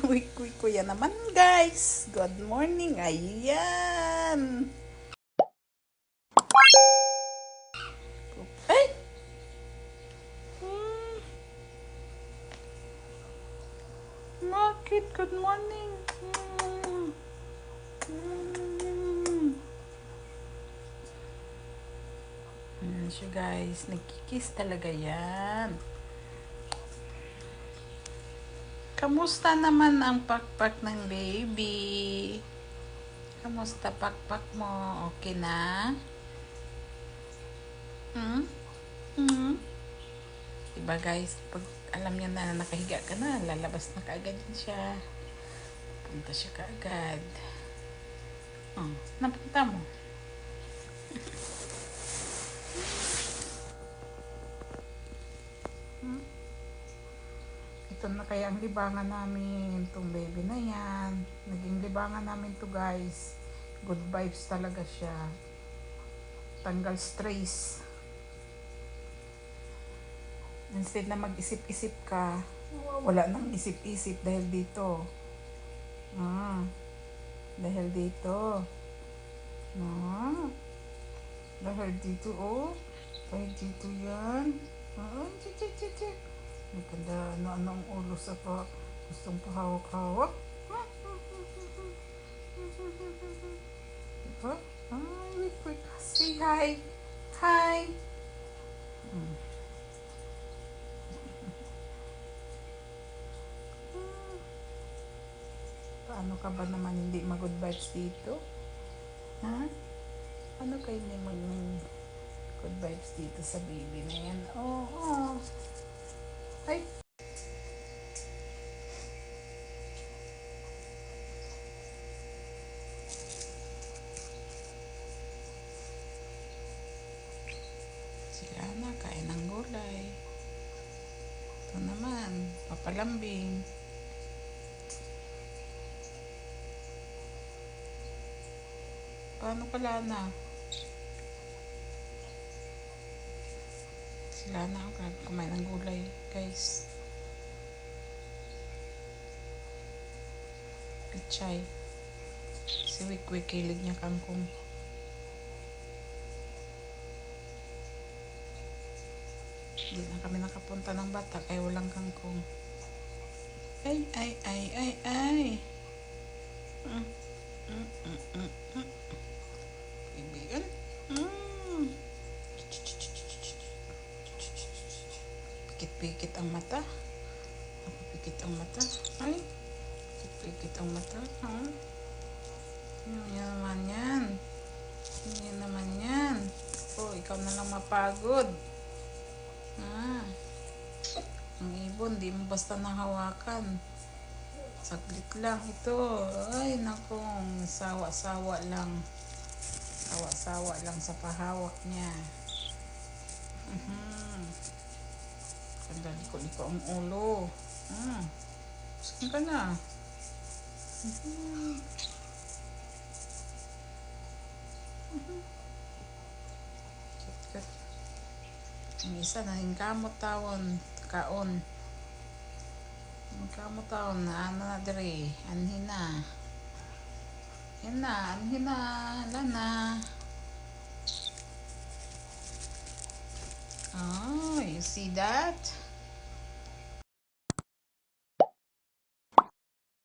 Wik-wik ko yan naman, guys. Good morning. Ayan. Ay! Hmm, Bakit? Good morning. Hmm. Ayan siya, guys. Nagkikis talaga yan. Kamusta naman ang pakpak ng baby? Kamusta pakpak mo? Okay na? Hmm? Hmm? Diba, guys? Pag alam niya na nakahiga ka na, lalabas na kaagad din siya. Punta siya kaagad. Oh, napunta mo. Hmm? Ito na kaya ang libangan namin. Itong baby na yan. Naging libangan namin to, guys. Good vibes talaga siya. Tanggal stress. Instead na mag-isip-isip ka, wala nang isip-isip dahil dito. Dahil dito. Ah, dahil dito, oh. Dahil dito yan. Chichi. Maganda, ano ang ulo sa pa. Gustong pahawak-hawak. Diba? Ay, wait. Say hi. Hi. Paano ka ba naman hindi mag-good vibes dito? Ha? Ano kayo hindi mag-good vibes dito sa baby na yan? Oo. Ay, sila na, kain ng gulay. Ito naman, papalambing. Paano pala na? Sila na, kumain ng gulay, guys. Pichay. Si Wik-Wik, kilig niya kangkong. Hindi na kami nakapunta ng bata kaya walang kangkong. Ay. Kaibigan. Pikit-pikit ang mata. Pikit ang mata. Ay. Pikit ang mata. Ha? Yan naman yan. Oh, ikaw na lang mapagod. Ang ibon, di mo basta nahawakan. Saglit lang ito. Ay, nakong sawa-sawa lang. Sawa-sawa lang sa pahawak niya. Liko-liko ang ulo. Saan ka na? Ang isa na yung kamot tawon. Kaon. Yung kamot tawon na ano na dire. Anhin na. Yan na. Anhin na. Lana. Oh, you see that?